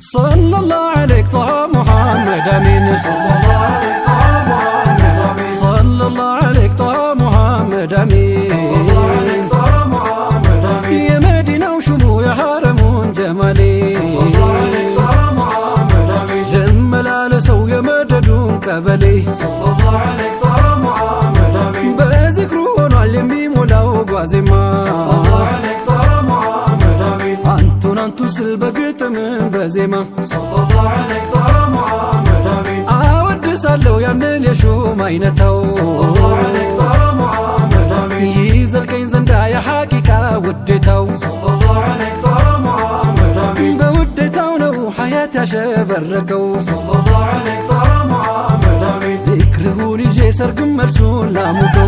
صلى الله عليك طه محمد أمين صلى الله عليك طه محمد أمين يا مدينة وشمو يا حرم جمالي جمال على سو يا مددون كبلي بذكرون علمي مولاو قوازما أنتو سلبقت من بزيما أود سالو يمن يشو ماينتو يزل كين زندا يا حقيقة وديتو بوديتو نو حياتي شبركو ذكرهون يجي سرق مرسول لامكو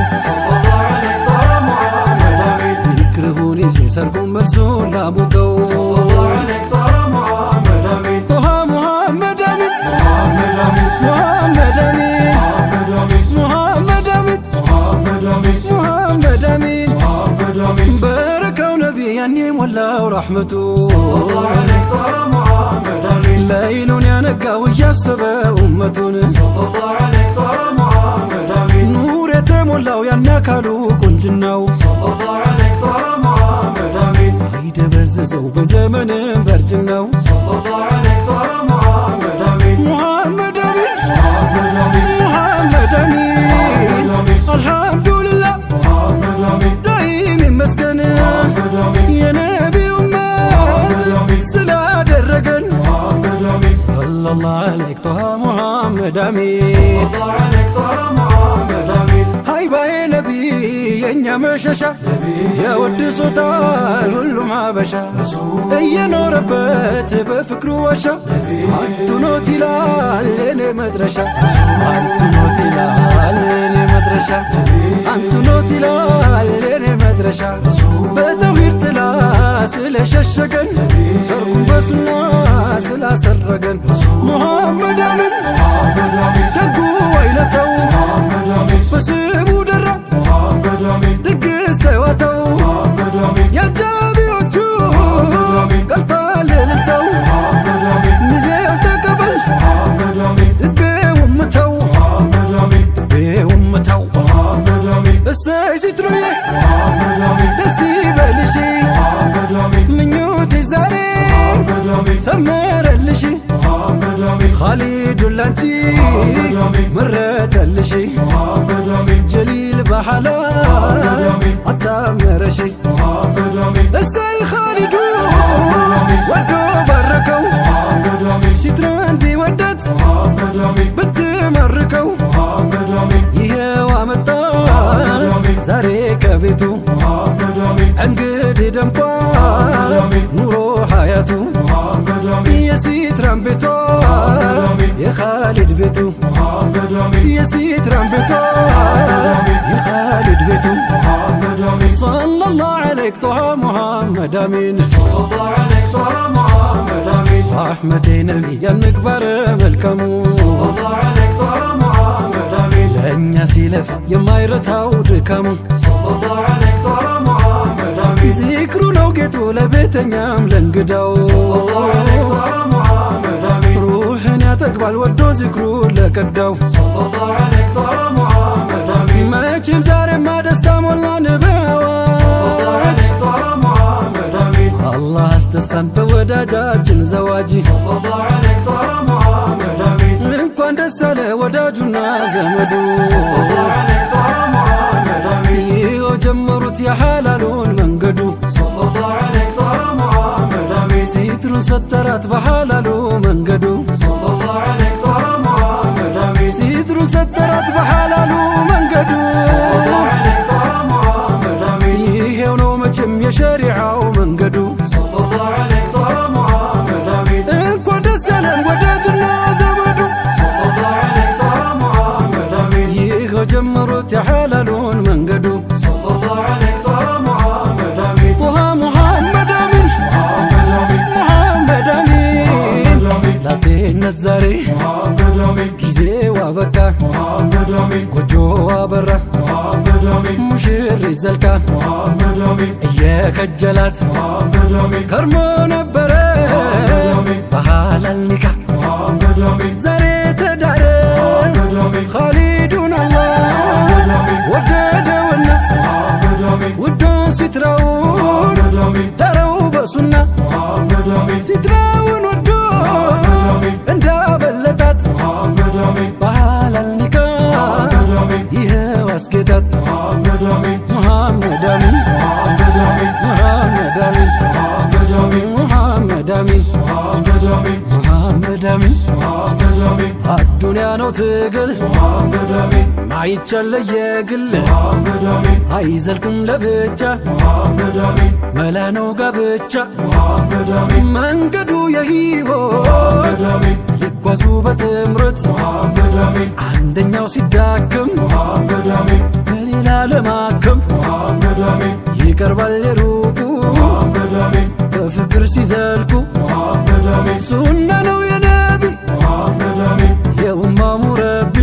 ذكرهون يجي سرق مرسول لامكو طه محمد أمين محمد أمين محمد أمين محمد أمين بركة ونبي يعني ولا ورحمته ليلون يا نقا وياسب أمتون نور يتمولاو يا نكالو كنجناو هيد بززو بزمن برجناو محمد أمين محمد أمين الحمد لله دايم مسكن يا نبي أمات سلا درقن صلى الله عليك طه محمد أمين هاي باي نبي ينيا مششا يا ود صوتال كل ما بشا اي نوربت بفكرو وشا انتو نوتي لالني مدرشا انتو نوتي لالني مدرشا انتو نوتي لالني مدرشا بتوهير تلا سلششقن شركم بسنا سلا سرقن محمد أمين دقو ويلتو بسيبو درا دق سواتو يا جابي وجو قلطال للتو نزيو تقبل دبي ومتو دبي ومتو الساي سترويه دسي بلشي من يوتي زاري سمر اللشي خالد اللانتي مرت اللشي جليل بحلا عطام رشي الساي خالد ودو بركو ستران بيودت بتمركو يهو عمتا زاري كبيتو انقدي دمقا نورو حياتو يا سيتران بيتو يا خالد بيتو يا سيتران بيتو يا خالد بيتو صلى الله عليك طه محمد أمين صلى الله عليك طه محمد أمين رحمتي نبي يا مكبر ملكمو صلى الله عليك طه محمد أمين لن يسيلف يما يرتاو دكمو صلى الله عليك طه محمد أمين ذكرو نوقتو لبيتنيام لنقداو صلى الله عليك طه محمد أمين روحن يا تقبل ودو ذكرو لكداو صلى الله عليك طه محمد أمين ما يجيب زاري ما دستام والله نباواج الله استسلمت وداجاجن زواجي صلى الله عليك طه محمد أمين እንኳን ደስ አለ ወዳጁና ዘመዱ صلى الله عليك طه محمد أمين ይኸው ጀመሩት የሐላሉን መንገዱ صلى الله عليك طه محمد أمين ሲትሩ ሰተራት በሐላሉ መንገዱ صلى الله عليك طه محمد أمين ሲትሩ ሰተራት በሐላሉ መንገዱ صلى الله عليك طه محمد أمين ይኸው ነው መቼም የሸሪዓው መንገዱ صلى الله عليك طه محمد أمين እንኳን ደስ አለን ወዳጅና ዘመዱ صلى الله عليك طه محمد أمين ይኸው ጀመሩት የሐላሉን መንገዱ صلى الله عليك طه محمد أمين طه محمد أمين محمد أمين ላጤነት ዛሬ ጊዜው አበቃ ጎጆዋ በራ ሙሽሪ ዘልቃ እየከጀላት ከርሞ ነበረ በኋላ ነው ትግል ማይቻል ለየግል አይዘልቅም ለብቻ መላ ነው ጋብቻ መንገዱ የሕይወት ሊጓዙ በጥምረት አንደኛው ሲዳክም በሌላ ለማከም ይቀርባል የሩቁ በፍቅር ሲዘልቁ ሱና ነው የነቢ የኡማ ሙረቢ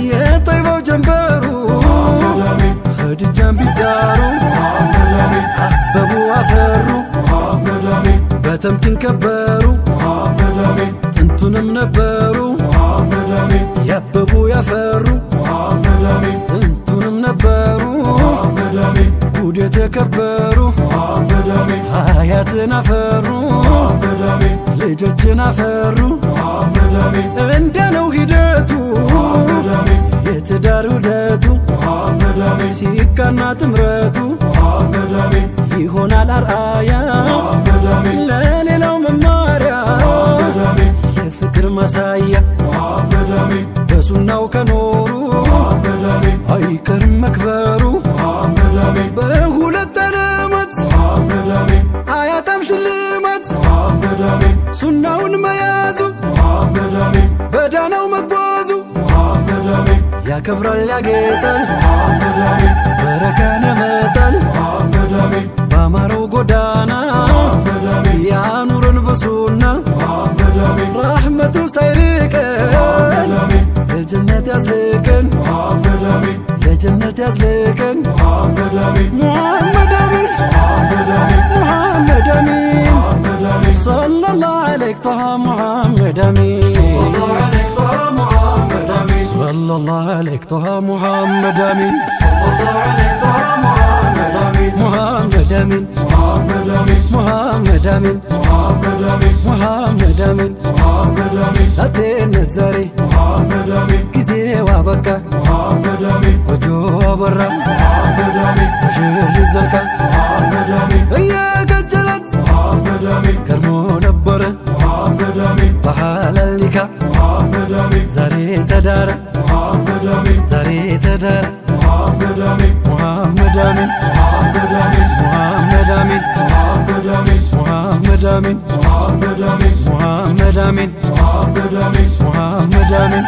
የጠይባው ጀንበሩ ኸዲጃን ቢዳሩ አበቡ አፈሩ በተምኪን ከበሩ ጥንቱንም ነበሩ ያበቡ ያፈሩ ጥንቱንም ነበሩ ጉድ የተከበሩ ሀያትን አፈሩ ልጆችን አፈሩ እንደ ነው ሂደቱ የትዳር ውደቱ ሲቃና ጥምረቱ ይሆናል አርአያ ለሌላው መማሪያ የፍቅር ማሳያ በሱናው ከኖሩ አይቀርም መክበሩ በሁለት ዓለማት አያጣም ሽልማት ሱናውን መያዙ በዳናው መጓዙ ያከብራል ያጌጣል በረካን ያመጣል ባማረው ጎዳና ያኑረን በሱና ረሕመቱ ሳይርቀን ለጀነት ያዝልቀን ለጀነት ያዝልቀን ሙሐመድ አሚን ሙሐመድ አሚን ሰለላሁ ዐለይሂ ጣሃ ሙሐመድ አሚን ሰለላሁ ዐለይሂ ጣሃ ሙሐመድ አሚን ሙሐመድ አሚን ሙሐመድ አሚን ሙሐመድ አሚን ላጤነት ዛሬ ጊዜው አበቃ ጎጆ አበራ ሙሽር ዘልቃ እየከጀለት ከርሞ ነበረ በሐላል ኒካ ዛሬ ተዳረ ዛሬ ተዳረ ሙሐመድ አሚን ሙሐመድ አሚን ሙሐመድ አሚን ሙሐመድ አሚን ሙሐመድ አሚን